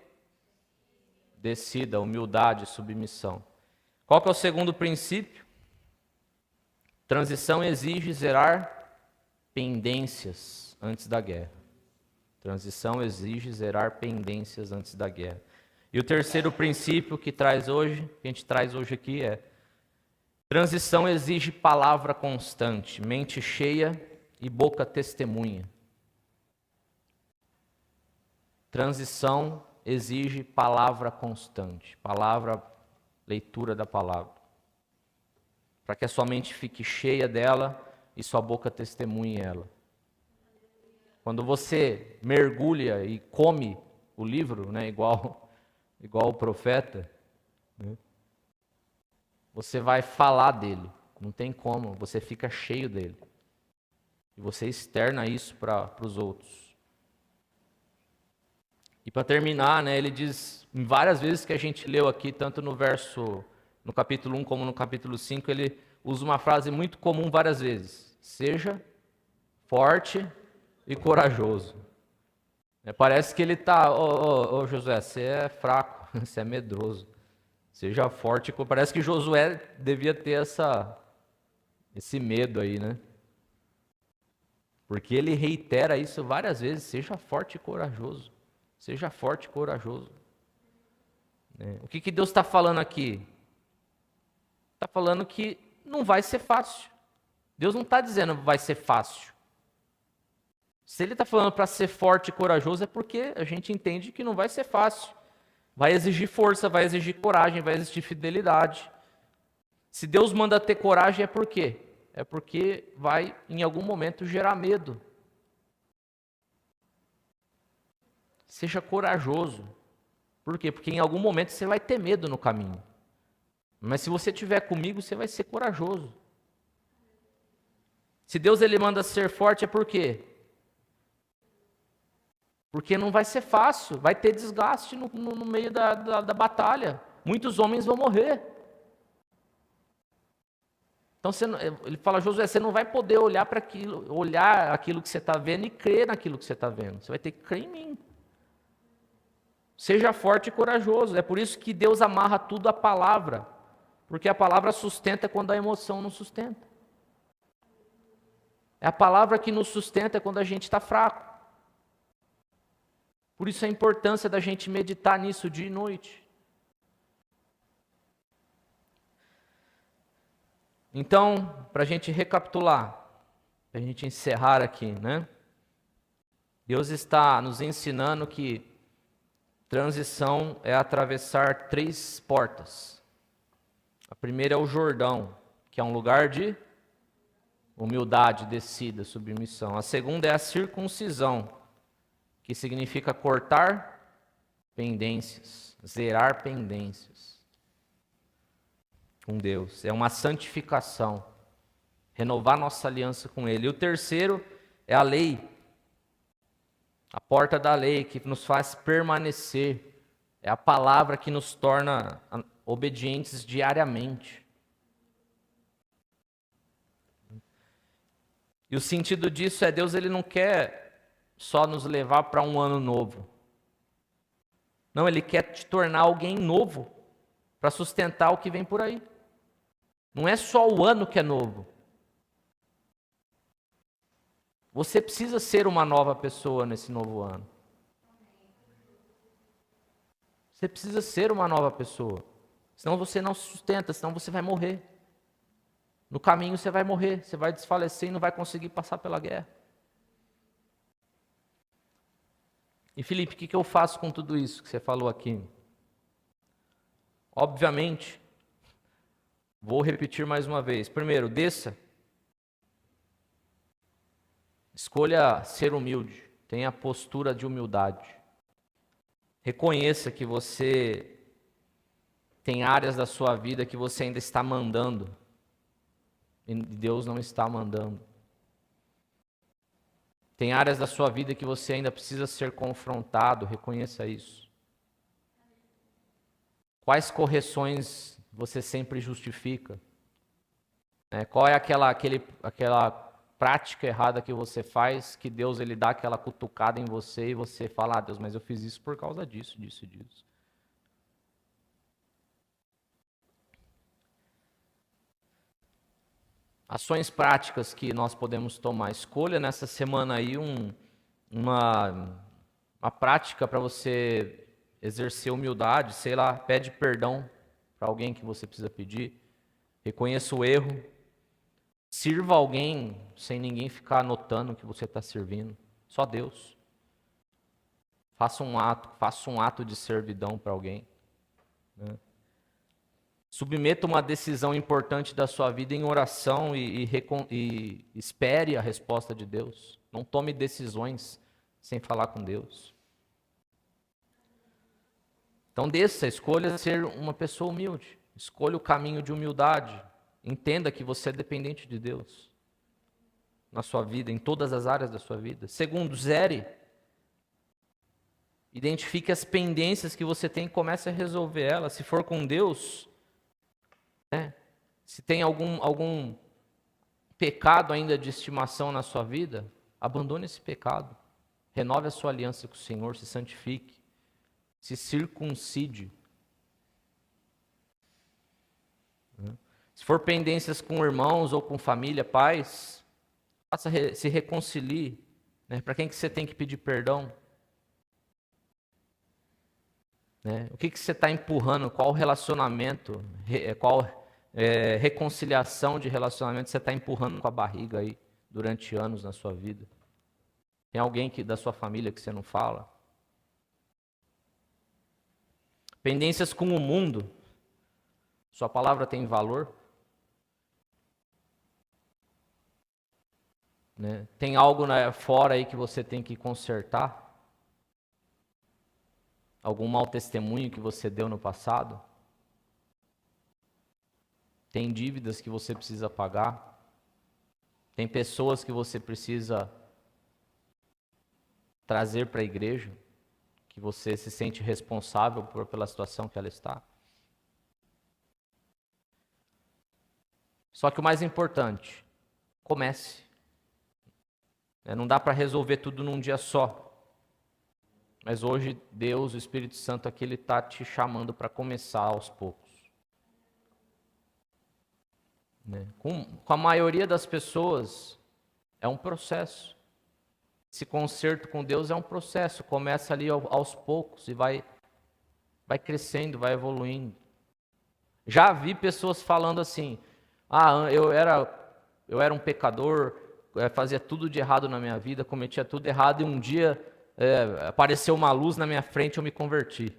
Descida, humildade, submissão. Qual que é o segundo princípio? Transição exige zerar pendências antes da guerra. Transição exige zerar pendências antes da guerra. E o terceiro princípio que a gente traz hoje aqui é: transição exige palavra constante, mente cheia e boca testemunha. Transição exige palavra constante, leitura da palavra. Para que a sua mente fique cheia dela e sua boca testemunhe ela. Quando você mergulha e come o livro, igual o profeta, você vai falar dele, Não tem como, você fica cheio dele. E você externa isso para os outros. E para terminar, né, ele diz, em várias vezes que a gente leu aqui, tanto no capítulo 1 como no capítulo 5, ele usa uma frase muito comum várias vezes. Seja forte e corajoso. Parece que ele está, ô Josué, você é fraco, você é medroso. Seja forte. Parece que Josué devia ter esse medo aí, né? Porque ele reitera isso várias vezes. Seja forte e corajoso. Seja forte e corajoso. O que Deus está falando aqui? Está falando que não vai ser fácil. Deus não está dizendo que vai ser fácil. Se ele está falando para ser forte e corajoso, é porque a gente entende que não vai ser fácil. Vai exigir força, vai exigir coragem, vai exigir fidelidade. Se Deus manda ter coragem, é por quê? É porque vai, em algum momento, gerar medo. Seja corajoso. Por quê? Porque em algum momento você vai ter medo no caminho. Mas se você estiver comigo, você vai ser corajoso. Se Deus ele manda ser forte, é por quê? Porque não vai ser fácil, vai ter desgaste no meio da batalha. Muitos homens vão morrer. Então ele fala, Josué, você não vai poder olhar aquilo que você está vendo e crer naquilo que você está vendo. Você vai ter que crer em mim. Seja forte e corajoso. É por isso que Deus amarra tudo à palavra. Porque a palavra sustenta quando a emoção não sustenta. É a palavra que nos sustenta quando a gente está fraco. Por isso a importância da gente meditar nisso dia e noite. Então, para a gente recapitular, para a gente encerrar aqui, né? Deus está nos ensinando que transição é atravessar 3 portas. A primeira é o Jordão, que é um lugar de humildade, descida, submissão. A segunda é a circuncisão, que significa cortar pendências, zerar pendências com Deus. É uma santificação, renovar nossa aliança com Ele. E o terceiro é a lei, a porta da lei que nos faz permanecer. É a palavra que nos torna obedientes diariamente. E o sentido disso é Deus, ele não quer só nos levar para um ano novo. Não, ele quer te tornar alguém novo para sustentar o que vem por aí. Não é só o ano que é novo. Você precisa ser uma nova pessoa nesse novo ano. Você precisa ser uma nova pessoa. Senão você não se sustenta, senão você vai morrer. No caminho você vai morrer, você vai desfalecer e não vai conseguir passar pela guerra. E Felipe, o que eu faço com tudo isso que você falou aqui? Obviamente, vou repetir mais uma vez. Primeiro, desça. Escolha ser humilde. Tenha a postura de humildade. Reconheça que você tem áreas da sua vida que você ainda está mandando. E Deus não está mandando. Tem áreas da sua vida que você ainda precisa ser confrontado, reconheça isso. Quais correções você sempre justifica? Qual é aquela prática errada que você faz, que Deus ele dá aquela cutucada em você e você fala, Deus, mas eu fiz isso por causa disso, disso e disso. Ações práticas que nós podemos tomar. Escolha nessa semana aí uma prática para você exercer humildade, sei lá, pede perdão para alguém que você precisa pedir, reconheça o erro, sirva alguém sem ninguém ficar anotando que você está servindo, só Deus. Faça um ato de servidão para alguém, né? Submeta uma decisão importante da sua vida em oração e espere a resposta de Deus. Não tome decisões sem falar com Deus. Então escolha ser uma pessoa humilde. Escolha o caminho de humildade. Entenda que você é dependente de Deus na sua vida, em todas as áreas da sua vida. Segundo, zere. Identifique as pendências que você tem e comece a resolver elas. Se for com Deus, né? Se tem algum pecado ainda de estimação na sua vida, abandone esse pecado. Renove a sua aliança com o Senhor, se santifique, se circuncide. Se for pendências com irmãos ou com família, pais, se reconcilie. Né? Para quem que você tem que pedir perdão? Né? O que você está empurrando? Qual relacionamento? Qual reconciliação de relacionamento você está empurrando com a barriga aí durante anos na sua vida? Tem alguém da sua família que você não fala? Pendências com o mundo. Sua palavra tem valor? Né? Tem algo fora aí que você tem que consertar? Algum mau testemunho que você deu no passado? Tem dívidas que você precisa pagar? Tem pessoas que você precisa trazer para a igreja? Que você se sente responsável pela situação que ela está? Só que o mais importante, comece. Não dá para resolver tudo num dia só. Mas hoje Deus, o Espírito Santo aqui, Ele está te chamando para começar aos poucos. Com a maioria das pessoas, é um processo. Esse conserto com Deus é um processo. Começa ali aos poucos e vai crescendo, vai evoluindo. Já vi pessoas falando assim, eu era um pecador, fazia tudo de errado na minha vida, cometia tudo errado e um dia apareceu uma luz na minha frente e eu me converti.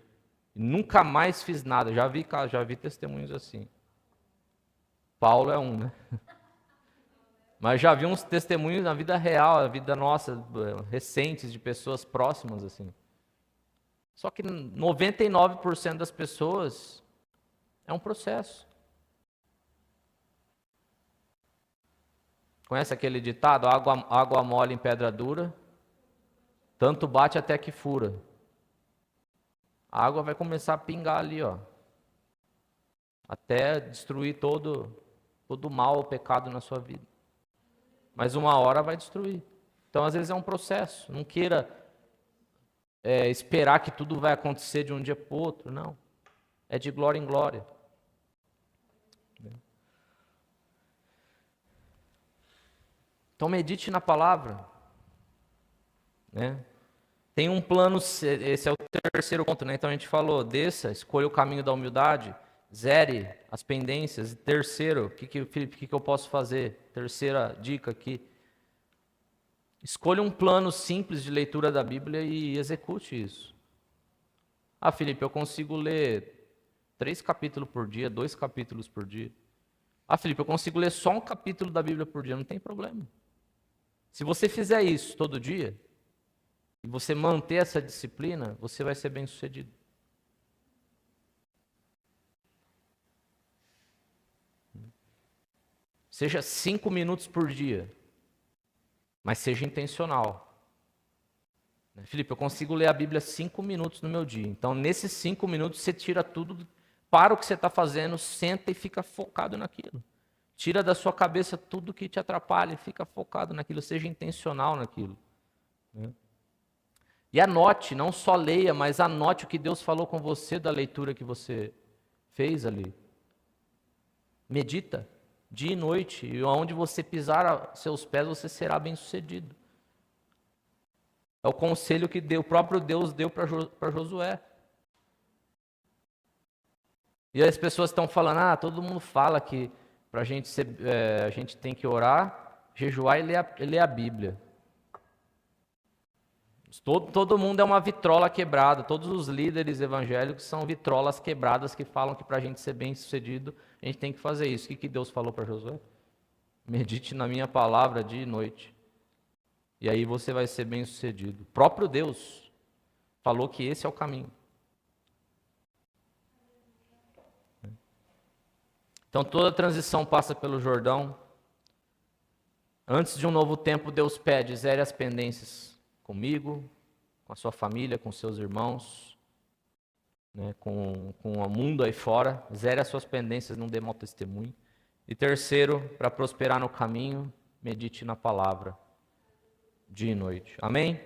Nunca mais fiz nada. Já vi testemunhos assim. Paulo é um, né? Mas já vi uns testemunhos na vida real, na vida nossa, recentes, de pessoas próximas assim. Só que 99% das pessoas é um processo. Conhece aquele ditado? Água mole em pedra dura, tanto bate até que fura. A água vai começar a pingar ali, ó, até destruir todo o mal, o pecado na sua vida. Mas uma hora vai destruir. Então, às vezes é um processo. Não queira esperar que tudo vai acontecer de um dia para o outro, não. É de glória em glória. Então, medite na palavra. Né? Tem um plano, esse é o terceiro ponto, né? Então a gente falou, escolha o caminho da humildade, zere as pendências. E terceiro, Felipe, o que eu posso fazer? Terceira dica aqui. Escolha um plano simples de leitura da Bíblia e execute isso. Felipe, eu consigo ler 3 capítulos por dia, 2 capítulos por dia. Felipe, eu consigo ler só um capítulo da Bíblia por dia, não tem problema. Se você fizer isso todo dia, e você manter essa disciplina, você vai ser bem-sucedido. Seja 5 minutos por dia, mas seja intencional. Felipe, eu consigo ler a Bíblia 5 minutos no meu dia. Então, nesses 5 minutos, você tira tudo, para o que você está fazendo, senta e fica focado naquilo. Tira da sua cabeça tudo que te atrapalha e fica focado naquilo, seja intencional naquilo. E anote, não só leia, mas anote o que Deus falou com você da leitura que você fez ali. Medita, dia e noite, e onde você pisar seus pés, você será bem-sucedido. É o conselho que o próprio Deus deu para Josué. E as pessoas estão falando, todo mundo fala que a gente tem que orar, jejuar e ler a Bíblia. Todo mundo é uma vitrola quebrada. Todos os líderes evangélicos são vitrolas quebradas que falam que para a gente ser bem sucedido, a gente tem que fazer isso. O que Deus falou para Josué? Medite na minha palavra dia e noite. E aí você vai ser bem sucedido. O próprio Deus falou que esse é o caminho. Então toda transição passa pelo Jordão. Antes de um novo tempo, Deus pede, zere as pendências comigo, com a sua família, com seus irmãos, né, com o mundo aí fora. Zere as suas pendências, não dê mau testemunho. E terceiro, para prosperar no caminho, medite na palavra, dia e noite. Amém?